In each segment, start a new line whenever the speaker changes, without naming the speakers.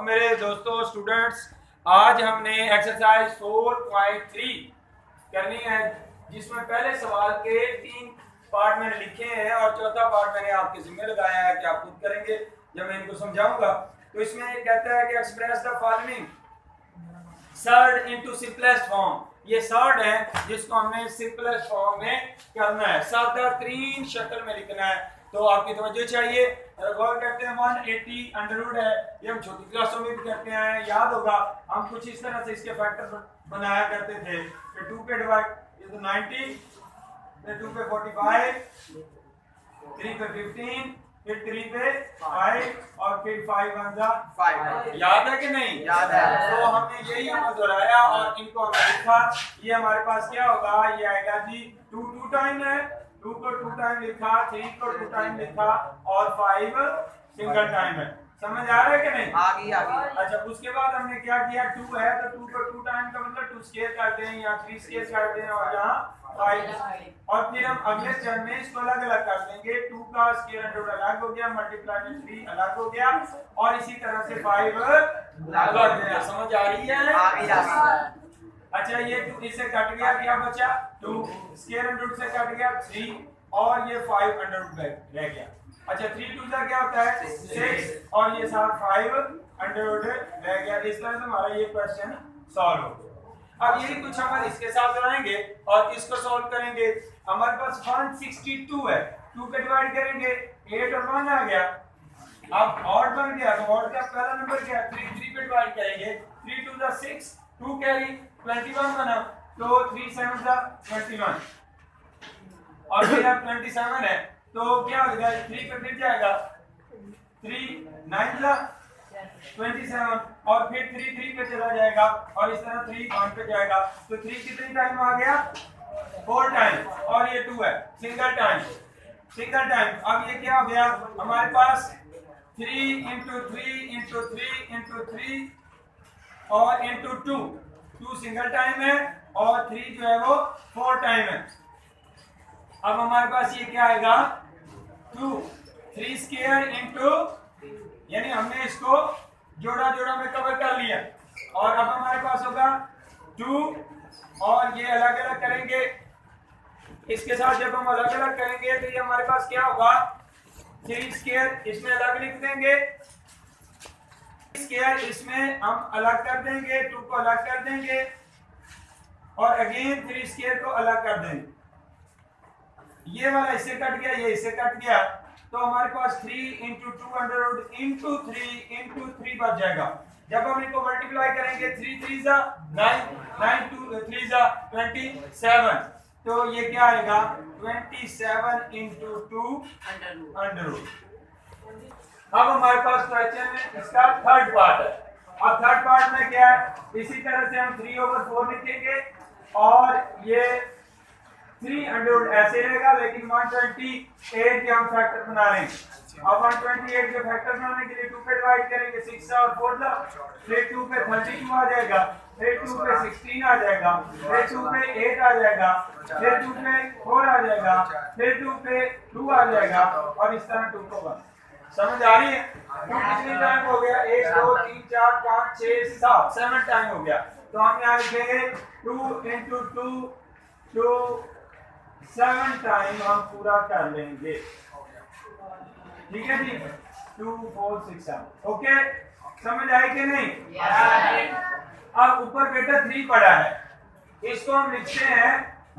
मेरे दोस्तों स्टूडेंट्स, आज हमने एक्सरसाइज 4.3 करनी है, जिसमें पहले सवाल के 3 पार्ट मैंने लिखे हैं और चौथा पार्ट मैंने आपके जिम्मे लगाया है कि आप खुद करेंगे जब मैं इनको समझाऊंगा। तो इसमें ये कहता है कि express the following surd into simplest form. ये सर्ड है जिसको हमने सिंपलेस्ट फॉर्म में करना है, सादा तरीन शक्ल में लिखना है। तो आपकी तवज्जो चाहिए। गौर करते हैं 180 अंडरवुड है, ये हम छोटी क्लासों में भी करते हैं, याद होगा। हम कुछ इस तरह से इसके फैक्टर बनाया करते थे कि 2 पे डिवाइड ये तो 90, फिर 2 पे 45, 3 पे 15, फिर 3 पे 5 और फिर 5 1 जा 5। याद है कि नहीं? याद है। तो हमने यही हमें दोहराया और इनको हमने लिखा। ये हमारे पास क्या होगा, ये आएगा जी 2 टाइम है, 2 को 2 टाइम लिखा, 3 को 2 टाइम लिखा और 5 सिंगल टाइम है। समझ आ रहा है कि नहीं? आ गई। अच्छा, उसके बाद हमने क्या किया, 2 है तो 2 को 2 टाइम का मतलब 2 स्केयर कर दें या 3 स्केयर कर दें और यहाँ 5। और फिर हम अगले चरण में इसको अलग अलग कर देंगे। 2 का स्केयर रूट अलग हो गया, मल्टीप्लाई में 3 अलग हो गया और इसी तरह से 5 अलग हो गया। समझ आ रही है? आ गई। अच्छा, ये 2 इससे कट गया, क्या बचा 2, स्क्वायर रूट से कट गया 3 और ये 5 अंडर रूट रह गया। अच्छा, 3 2 का क्या होता है 6 और ये साथ 5 अंडर रूट रह गया। इस तरह से हमारा ये क्वेश्चन सॉल्व हो गया। अब यही कुछ हम इसके साथ बनाएंगे और इसको सॉल्व करेंगे। हमारे पास 162 है, 2 पे डिवाइड करेंगे 8 और 1 आ गया। अब ऑड बन गया तो ऑड का पहला नंबर क्या है 3 पे डिवाइड करेंगे, 3 2 जा 6, 2 कैरी 21 बना तो 3 7 जा 21 और फिर अब 27 है तो क्या हो जाएगा 3 पे फिर जाएगा 3 9 जा 27 और फिर 3 पे चला जाएगा और इस तरह 3 1 पे जाएगा तो 3 कितनी टाइम आ गया 4 टाइम और ये 2 है सिंगल टाइम। अब ये क्या हो गया हमारे पास 3 into 3 into 3 into 3 और into 2 सिंगल टाइम है और 3 जो है वो 4 टाइम है। अब हमारे पास ये क्या आएगा 2 3 स्क्वायर into, यानी हमने इसको जोड़ा में कवर कर लिया और अब हमारे पास होगा 2 और ये अलग अलग करेंगे। इसके साथ जब हम अलग अलग करेंगे तो ये हमारे पास क्या होगा 3 स्क्वायर इसमें अलग लिख देंगे, स्क्वायर इसमें हम अलग कर देंगे, 2 को अलग कर देंगे और अगेन 3 स्क्वायर को अलग कर देंगे। ये वाला इससे कट गया, ये इससे कट गया तो हमारे पास 3 into 2 under root into 3 into 3 बच जाएगा। जब हम इनको मल्टीप्लाई करेंगे 3 3 जा 9 9 2 3 जा 27 तो ये क्या आएगा 27 into 2 अंडर रूट। अब हमारे पास क्वेश्चन में इसका थर्ड पार्ट है। अब थर्ड पार्ट में क्या है, इसी तरह से हम 3/4 लिखेंगे और ये 3 अंडर रूट ऐसे रहेगा लेकिन 128 के हम फैक्टर बना लेंगे। अब 128 के फैक्टर बनाने के लिए 2 पे डिवाइड करेंगे 6 और 4 जा, फिर 2 पे 32 आ जाएगा, फिर 2 पे 16 आ जाएगा, फिर 2 पे 8 आ जाएगा, फिर 2 पे 4 आ जाएगा, फिर 2 पे 2 आ जाएगा और इस तरह 2 को 1। समझ आ रही है? 2 कितनी टाइम हो गया 1 2 3 4 5 6 7 टाइम हो गया। तो हम यहाँ लिखेंगे 2 into 2 7 टाइम हम पूरा कर लेंगे। ठीक है जी, 2 4 6 7। ओके, समझ आई कि नहीं? अब ऊपर बेटा 3 पड़ा है, इसको हम लिखते हैं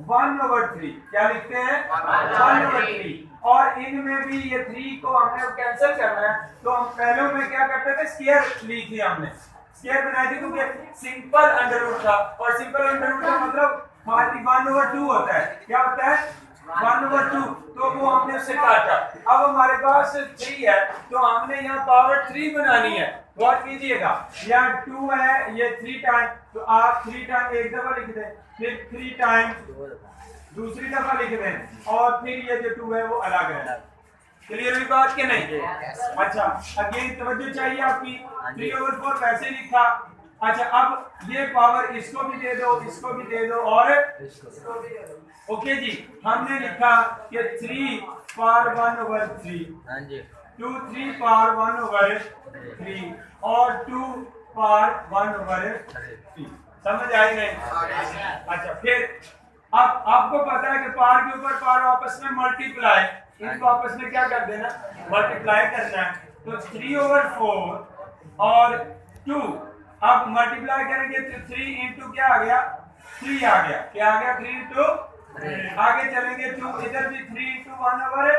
1/3। क्या लिखते हैं 1/3 और इनमें भी ये 3 को हमने कैंसिल करना है तो हम पहले में क्या करते थे स्क्वायर ली थी, हमने स्क्वायर बनाई थी क्योंकि सिंपल अंडर रूट था और सिंपल अंडर रूट का मतलब 1/2 होता है। क्या होता है 1/2, तो वो हमने उससे काटा। अब हमारे पास 3 है तो हमने यहाँ पावर 3 बनानी है। गौर कीजिएगा, यहाँ 2 है, ये 3 टाइम तो आप 3 टाइम एक दफा लिख दें, फिर 3 टाइम दूसरी दफा लिख दें और फिर ये जो 2 है वो अलग है। क्लियर हुई बात के नहीं? अच्छा, अगेन तवज्जो चाहिए आपकी। 3/4 वैसे लिखा। अच्छा, अब ये पावर इसको भी दे दो, इसको भी दे दो और इसको भी दे दो। ओके जी, हमने लिखा कि 3 पर 1/3। हाँ जी, 2 3 पावर 1 ओवर 3 और 2 पावर 1 ओवर 3। समझ आई नहीं? अच्छा, फिर अब आपको पता है कि पावर के ऊपर पावर आपस में मल्टीप्लाई, इनको आपस में क्या कर देना, मल्टीप्लाई करना है। तो 3 ओवर 4 और 2, अब मल्टीप्लाई करेंगे तो 3 इंटू क्या आ गया, 3 आ गया। क्या आ गया, 3 इंटू, आगे चलेंगे 2, इधर भी 3 इंटू 1 ओवर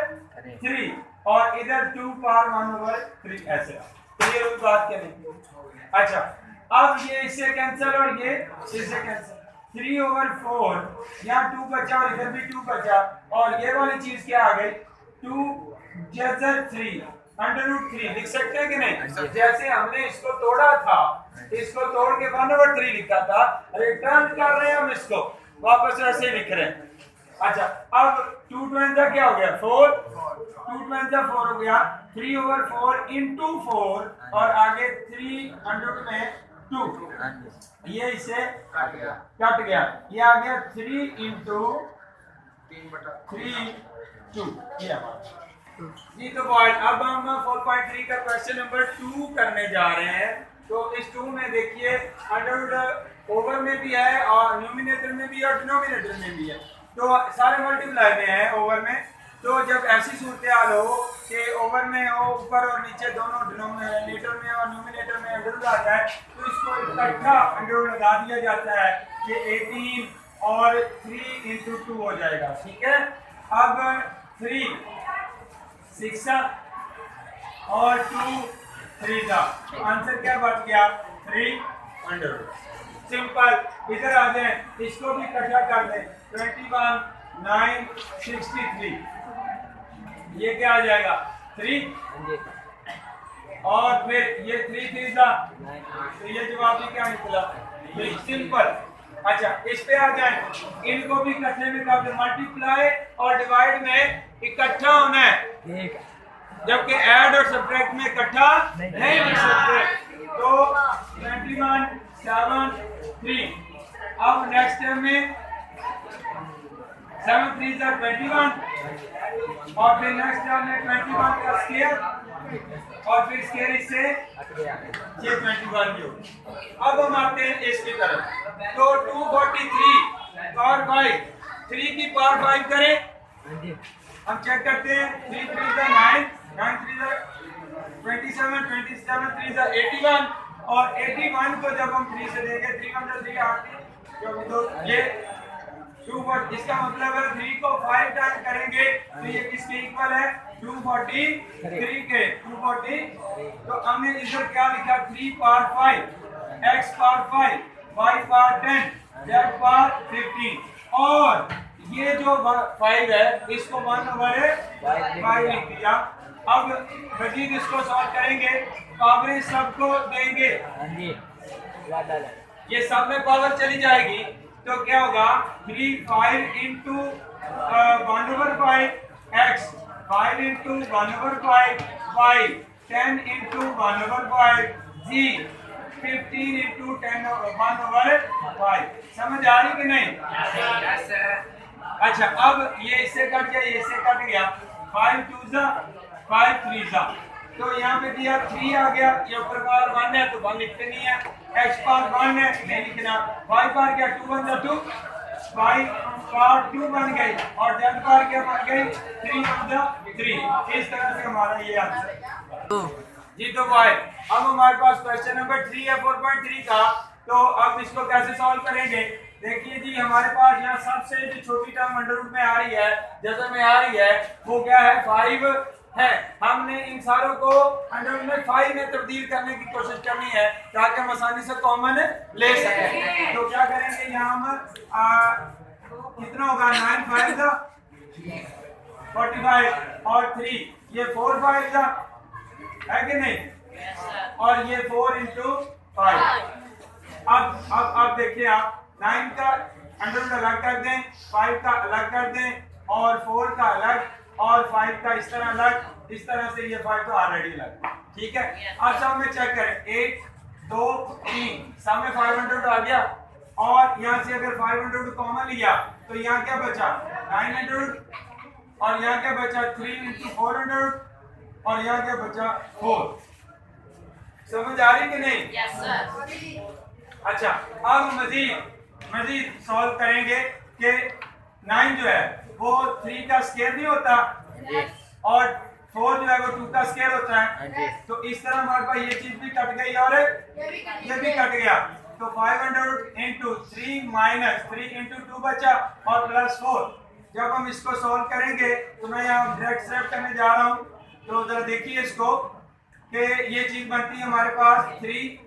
3 और इधर 2 पावर 1 ओवर 3, ऐसे। क्लियर हुई बात क्या नहीं? अच्छा, अब ये इससे कैंसिल और ये इससे कैंसिल, 3 ओवर 4, यहाँ 2 बचा और इधर भी 2 बचा और ये वाली चीज क्या आ गई, 2 जैसे 3 √3 लिख सकते हैं कि नहीं? जैसे हमने इसको तोड़ा था, इसको तोड़ के 1 ओवर 3 लिखा था, रिटर्न कर रहे हैं हम इसको वापस ऐसे लिख रहे हैं। अच्छा, अब 2 2 क्या हो गया, 4, 2 2 4 हो गया, 3 ओवर 4 इंटू 4 और आगे 300 में 2, ये इसे कट गया, ये आ गया 3 इंटू 3 2, ये हमारा जी। तो बॉय, अब हम 4.3 का क्वेश्चन नंबर 2 करने जा रहे हैं। तो इस 2 में देखिए अंडर ओवर में भी है और न्यूमिनेटर में भी और डिनोमिनेटर में भी है, तो सारे मल्टीप्लाई में है ओवर में। तो जब ऐसी सूरत हाल हो कि ओवर में हो ऊपर और नीचे दोनों, डिनोमिनेटर में और न्यूमिनेटर में अंडर आ जाए, तो इसको इकट्ठा अंडर लगा दिया जाता है कि 18 और 3 इंटू 2 हो जाएगा। ठीक है, अब 3 6 और 2 3 का आंसर क्या बच गया, 300। सिंपल। इधर आ जाए, इसको भी इकट्ठा कर दें, 21 9 63, ये क्या आ जाएगा 3 और फिर ये 3 3 का, तो ये जवाब भी क्या निकला, सिंपल। अच्छा, इस पे आ जाए, इनको भी इकट्ठे में कर दे, मल्टीप्लाई और डिवाइड में इकट्ठा होना है, जबकि ऐड और सब्ट्रैक्ट में इकट्ठा नहीं हो सकते। तो 21 7 3, अब नेक्स्ट टर्म में 7 3 21 और फिर नेक्स्ट टर्म में 21 का स्क्वायर और फिर स्क्वायर इससे ये 21 की होगी। अब हम आते हैं इसकी तरफ, तो 243 पावर 5, 3 की पावर 5 करें, हम चेक करते हैं, 3 3 9 9 3 27 27 3 81 और 81 को जब हम 3 से देंगे, 3 1 3 8, तो ये 2, इसका मतलब है 3 को 5 टाइम करेंगे तो ये किसके इक्वल है, 243 के, 240। तो हमने इधर क्या लिखा, 3 power 5, x power 5, y power 10, z power 15 और ये जो 5 है इसको 1 ओवर 5 लिख दिया। अब मजीद इसको सॉल्व करेंगे, पावर सबको देंगे, ये सब में पावर चली जाएगी, तो क्या होगा 3 5 into 1 over 5 x, 5 into 1 over 5 y, 10 into 1 over 5 z, 15 into 10 1 over 5। समझ आ रही कि नहीं? अच्छा, अब ये इससे कट गया, ये इससे कट गया, 5 2 5 3 तो यहाँ पे दिया 3 आ गया, ये ऊपर पावर 1 है तो 1 लिखते नहीं है, x पावर 1 है नहीं लिखना, y पावर क्या 2 1 2, y पावर 2 बन गई और z पावर क्या बन गई 3 1 3। इस तरह से हमारा ये आंसर जी। तो भाई अब हमारे पास क्वेश्चन नंबर 3 है 4.3 का, तो अब इसको कैसे सॉल्व करेंगे। देखिए जी, हमारे पास यहाँ सबसे जो छोटी टर्म अंडर रूट में आ रही है, जैसे में आ रही है, वो क्या है 5 है। हमने इन सारों को अंडर रूट में 5 में तब्दील करने की कोशिश करनी है ताकि हम आसानी से कॉमन ले सकें। तो क्या करेंगे, यहाँ हम कितना होगा 9 5 45 और 3, ये 4 5 है कि नहीं, और ये 4 इंटू 5। अब देखिए आप 9 का अंडर रूट अलग कर दें, 5 का अलग कर दें और 4 का अलग और 5 का इस तरह अलग, इस तरह से ये 5 तो ऑलरेडी अलग। ठीक है, अब सब में चेक करें, 1 2 3 सब में 500 आ गया और यहाँ से अगर 500 कॉमन लिया तो यहाँ क्या बचा 900 और यहाँ क्या बचा 3 इंटू 400 और यहाँ क्या बचा 4। समझ आ रही कि नहीं?
Yes sir.
अच्छा, अब मजीद सॉल्व करेंगे कि 9 जो है वो 3 का स्क्वायर नहीं होता और 4 जो है वो 2 का स्क्वायर होता है। तो इस तरह हमारे पास ये चीज भी कट गई और ये भी कट गया। तो 500 इंटू 3 माइनस 3 इंटू 2 बचा और प्लस 4। जब हम इसको सॉल्व करेंगे तो मैं यहाँ डायरेक्ट स्टेप करने जा रहा हूँ। तो जरा देखिए इसको कि ये चीज बनती है हमारे पास 3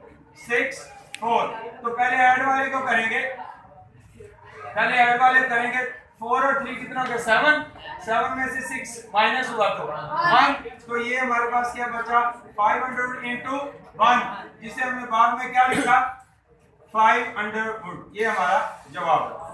6 4। तो पहले ऐड वाले को करेंगे, 4 और 3 कितना होगा 7 में से 6 माइनस हुआ तो 1। तो ये हमारे पास क्या बचा 500 इंटू 1, जिसे हमने बाद में क्या लिखा 500। ये हमारा जवाब है।